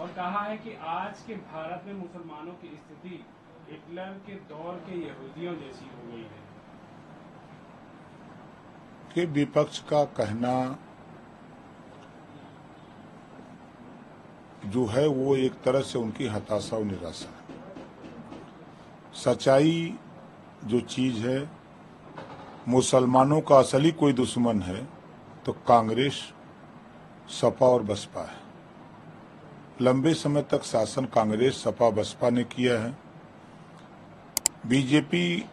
और कहा है कि आज के भारत में मुसलमानों की स्थिति हिटलर के दौर के यहूदियों जैसी हो गई है। कि विपक्ष का कहना जो है वो एक तरह से उनकी हताशा और निराशा है। सच्चाई जो चीज है, मुसलमानों का असली कोई दुश्मन है तो कांग्रेस, सपा और बसपा है। लंबे समय तक शासन कांग्रेस, सपा, बसपा ने किया है। बीजेपी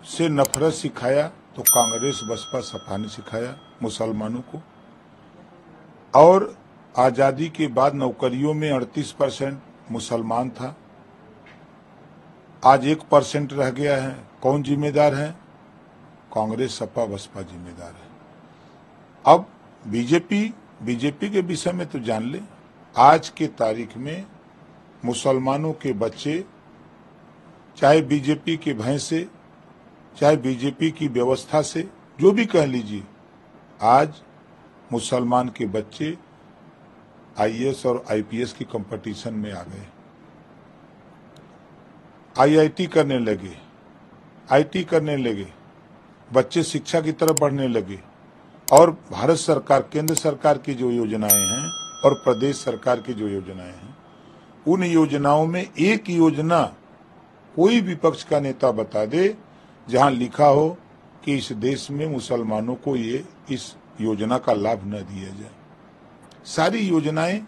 से नफरत सिखाया तो कांग्रेस, बसपा, सपा ने सिखाया मुसलमानों को। और आजादी के बाद नौकरियों में 38% मुसलमान था, आज 1% रह गया है। कौन जिम्मेदार है? कांग्रेस, सपा, बसपा जिम्मेदार है। अब बीजेपी के विषय में तो जान ले, आज के तारीख में मुसलमानों के बच्चे, चाहे बीजेपी के भय से, चाहे बीजेपी की व्यवस्था से, जो भी कह लीजिए, आज मुसलमान के बच्चे आईएएस और आईपीएस की कंपटीशन में आ गए। आईआईटी करने लगे, आईटी करने लगे, बच्चे शिक्षा की तरफ बढ़ने लगे। और भारत सरकार, केंद्र सरकार की जो योजनाएं हैं और प्रदेश सरकार की जो योजनाएं हैं, उन योजनाओं में एक योजना कोई विपक्ष का नेता बता दे जहां लिखा हो कि इस देश में मुसलमानों को इस योजना का लाभ न दिया जाए। सारी योजनाएं,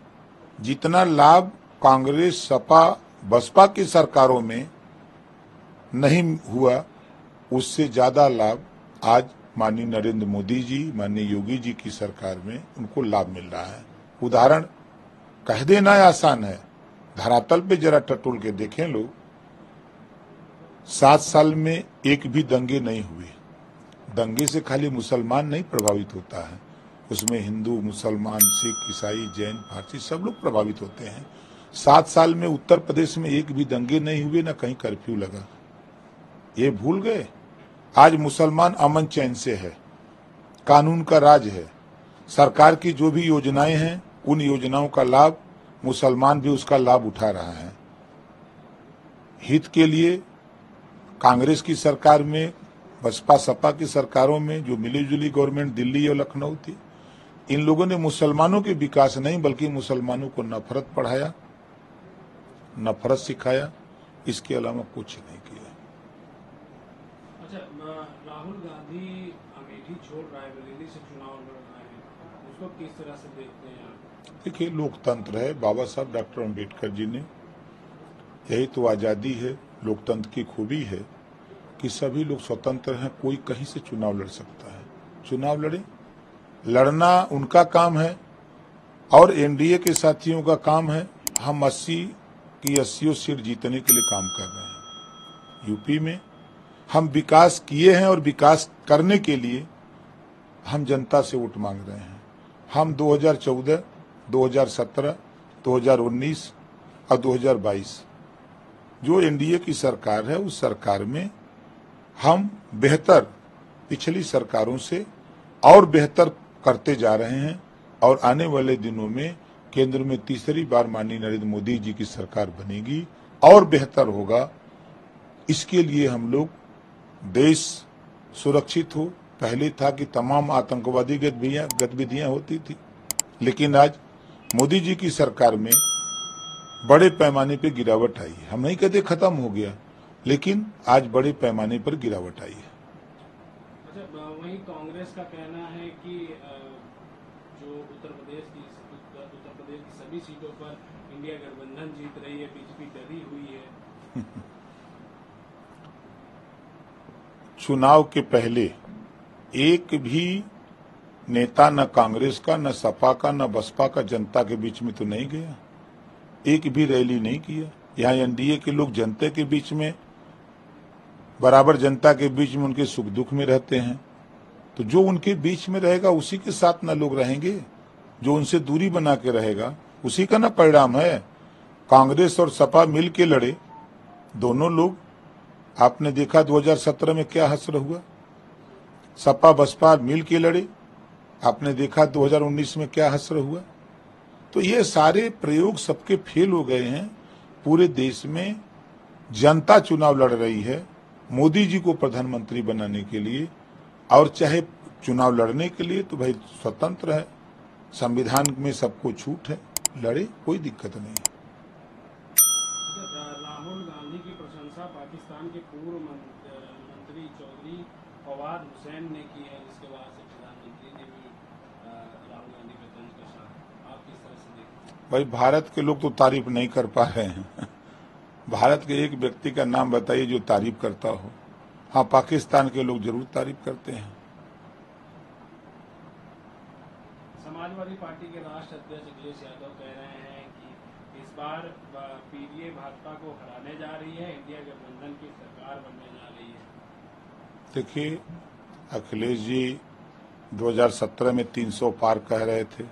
जितना लाभ कांग्रेस, सपा, बसपा की सरकारों में नहीं हुआ, उससे ज्यादा लाभ आज माननीय नरेंद्र मोदी जी, माननीय योगी जी की सरकार में उनको लाभ मिल रहा है। उदाहरण कह देना आसान है, धरातल पे जरा टटोल के देखें लोग। 7 साल में एक भी दंगे नहीं हुए। दंगे से खाली मुसलमान नहीं प्रभावित होता है, उसमें हिंदू, मुसलमान, सिख, ईसाई, जैन, पारसी सब लोग प्रभावित होते हैं। 7 साल में उत्तर प्रदेश में एक भी दंगे नहीं हुए, न कहीं कर्फ्यू लगा। ये भूल गए। आज मुसलमान अमन चैन से है, कानून का राज है। सरकार की जो भी योजनाएं हैं, उन योजनाओं का लाभ मुसलमान भी उसका लाभ उठा रहा है। हित के लिए कांग्रेस की सरकार में, बसपा, सपा की सरकारों में जो मिलीजुली गवर्नमेंट दिल्ली और लखनऊ थी, इन लोगों ने मुसलमानों के विकास नहीं बल्कि मुसलमानों को नफरत पढ़ाया, नफरत सिखाया। इसके अलावा कुछ नहीं किया। अच्छा, राहुल गांधी अमेठी छोड़ रायबरेली से चुनाव लड़ रहे हैं, उसको किस तरह से देखते हैं आप? देखिए, लोकतंत्र है। बाबा साहब डॉक्टर अम्बेडकर जी ने, यही तो आजादी है, लोकतंत्र की खूबी है कि सभी लोग स्वतंत्र हैं, कोई कहीं से चुनाव लड़ सकता है। चुनाव लड़े, लड़ना उनका काम है और एनडीए के साथियों का काम है। हम 80 की 80 सीट जीतने के लिए काम कर रहे हैं। यूपी में हम विकास किए हैं और विकास करने के लिए हम जनता से वोट मांग रहे हैं। हम 2014, 2017, 2019 और 2022 जो एनडीए की सरकार है, उस सरकार में हम बेहतर पिछली सरकारों से और बेहतर करते जा रहे हैं। और आने वाले दिनों में केंद्र में तीसरी बार माननीय नरेंद्र मोदी जी की सरकार बनेगी और बेहतर होगा। इसके लिए हम लोग, देश सुरक्षित हो। पहले था कि तमाम आतंकवादी गतिविधियां होती थी, लेकिन आज मोदी जी की सरकार में बड़े पैमाने पर गिरावट आई है। हम नहीं कहते खत्म हो गया, लेकिन आज बड़े पैमाने पर गिरावट आई है। अच्छा, वहीं कांग्रेस का कहना है कि जो उत्तर प्रदेश की सभी सीटों पर इंडिया गठबंधन जीत रही है, बीजेपी डरी हुई है। चुनाव के पहले एक भी नेता, न कांग्रेस का, न सपा का, न बसपा का जनता के बीच में तो नहीं गया, एक भी रैली नहीं किया। यहाँ एनडीए के लोग जनता के बीच में, बराबर जनता के बीच में उनके सुख दुख में रहते हैं। तो जो उनके बीच में रहेगा उसी के साथ ना लोग रहेंगे, जो उनसे दूरी बना के रहेगा उसी का ना परिणाम है। कांग्रेस और सपा मिल के लड़े, दोनों लोग, आपने देखा 2017 में क्या हश्र हुआ। सपा बसपा मिल के लड़े, आपने देखा 2019 में क्या हश्र हुआ। तो ये सारे प्रयोग सबके फेल हो गए हैं। पूरे देश में जनता चुनाव लड़ रही है मोदी जी को प्रधानमंत्री बनाने के लिए, और चाहे चुनाव लड़ने के लिए तो भाई स्वतंत्र है, संविधान में सबको छूट है, लड़े, कोई दिक्कत नहीं है। राहुल गांधी की प्रशंसा पाकिस्तान के पूर्व मंत्री चौधरी फवाद हुसैन ने की है, जिसके बाद से प्रधानमंत्री ने भी राहुल गांधी पे तंज कसा। आप किस तरह से देखते हैं? भाई भारत के लोग तो तारीफ नहीं कर पा रहे हैं। भारत के एक व्यक्ति का नाम बताइए जो तारीफ करता हो। हाँ, पाकिस्तान के लोग जरूर तारीफ करते हैं। समाजवादी पार्टी के राष्ट्रीय अध्यक्ष अखिलेश यादव कह रहे हैं कि इस बार पीडीए भाजपा को हराने जा रही है, इंडिया गठबंधन की सरकार बनने जा रही है। देखिए, अखिलेश जी 2017 में 300 पार कह रहे थे,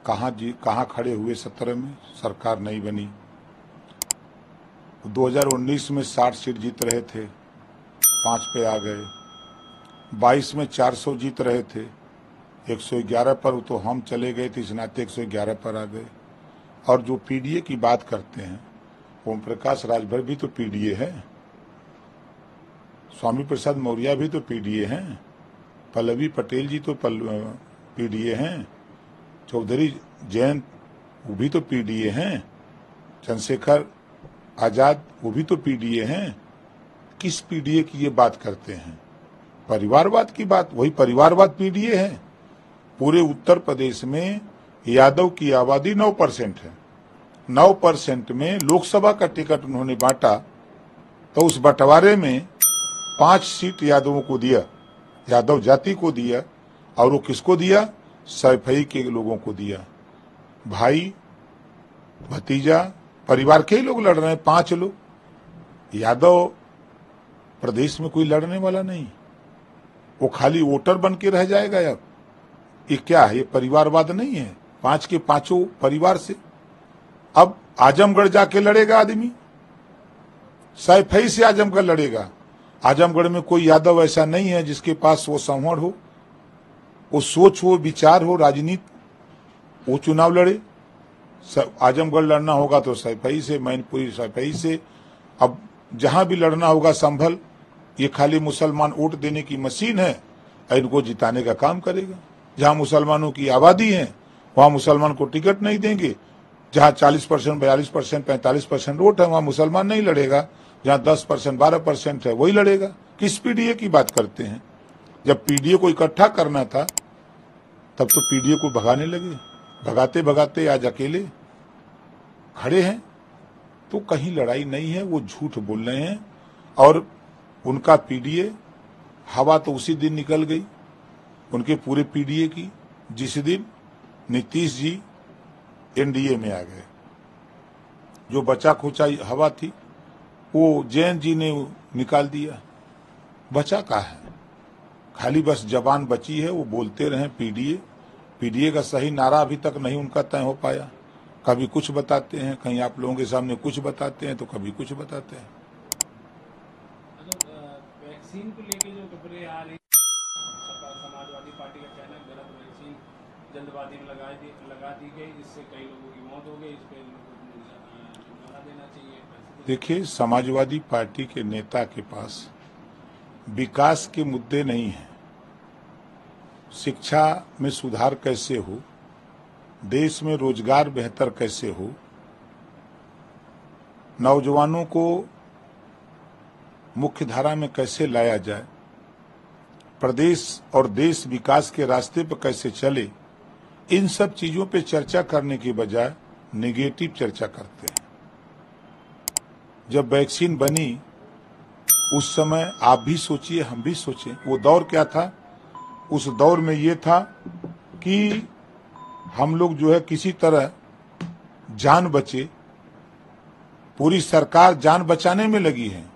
कहाँ खड़े हुए 17 में, सरकार नहीं बनी। 2019 में 60 सीट जीत रहे थे, 5 पे आ गए। 22 में 400 जीत रहे थे, 111 पर तो हम चले गए थे, इस नाते 111 पर आ गए। और जो पीडीए की बात करते हैं, ओम प्रकाश राजभर भी तो पीडीए है, स्वामी प्रसाद मौर्य भी तो पीडीए हैं, पल्लवी पटेल जी तो पीडीए हैं, चौधरी जयंत वो भी तो पीडीए हैं, चंद्रशेखर आजाद वो भी तो पीडीए हैं। किस पीडीए की ये बात करते हैं? परिवारवाद की बात, वही परिवारवाद पीडीए है। पूरे उत्तर प्रदेश में यादव की आबादी 9% है। 9% में लोकसभा का टिकट उन्होंने बांटा, तो उस बंटवारे में 5 सीट यादवों को दिया, यादव जाति को दिया। और वो किसको दिया? सैफई के लोगों को दिया। भाई भतीजा परिवार के ही लोग लड़ रहे हैं, 5 लोग। यादव प्रदेश में कोई लड़ने वाला नहीं, वो खाली वोटर बन के रह जाएगा। यार ये क्या है? ये परिवारवाद नहीं है। 5 के 5 परिवार से अब आजमगढ़ जाके लड़ेगा आदमी, सैफई से आजमगढ़ लड़ेगा। आजमगढ़ में कोई यादव ऐसा नहीं है जिसके पास वो संवरण हो, वो सोच हो, विचार हो, राजनीति, वो चुनाव लड़े। आजमगढ़ लड़ना होगा तो सैफई से, मैनपुरी सैफई से। अब जहां भी लड़ना होगा संभल, ये खाली मुसलमान वोट देने की मशीन है, इनको जिताने का काम करेगा। जहां मुसलमानों की आबादी है वहां मुसलमान को टिकट नहीं देंगे। जहां 40%, 42%, 45% वोट है वहां मुसलमान नहीं लड़ेगा। जहां 10%, 12% है वही लड़ेगा। किस पीडीए की बात करते हैं? जब पीडीए को इकट्ठा करना था तब तो पीडीए को भगाने लगे, भगाते भगाते आज अकेले खड़े हैं। तो कहीं लड़ाई नहीं है, वो झूठ बोल रहे हैं। और उनका पीडीए हवा तो उसी दिन निकल गई, उनके पूरे पीडीए की, जिस दिन नीतीश जी एनडीए में आ गए। जो बचा खुचा हवा थी वो जैन जी ने निकाल दिया। बचा क्या है? खाली बस जबान बची है, वो बोलते रहे पीडीए। पीडीए का सही नारा अभी तक नहीं उनका तय हो पाया। कभी कुछ बताते हैं, कहीं आप लोगों के सामने कुछ बताते हैं, तो कभी कुछ बताते हैं। वैक्सीन को लेके जो खबरें आ रही, समाजवादी पार्टी का कहना है गलत वैक्सीन जल्दबाजी में लगा दी गई, जिससे कई लोगों की मौत हो गई। इस पे जुर्माना देना चाहिए। देखिए, समाजवादी पार्टी के नेता के पास विकास के मुद्दे नहीं है। शिक्षा में सुधार कैसे हो, देश में रोजगार बेहतर कैसे हो, नौजवानों को मुख्य धारा में कैसे लाया जाए, प्रदेश और देश विकास के रास्ते पर कैसे चले, इन सब चीजों पे चर्चा करने की बजाय नेगेटिव चर्चा करते हैं। जब वैक्सीन बनी उस समय आप भी सोचिए, हम भी सोचे, वो दौर क्या था? उस दौर में ये था कि हम लोग जो है किसी तरह जान बचे, पूरी सरकार जान बचाने में लगी है।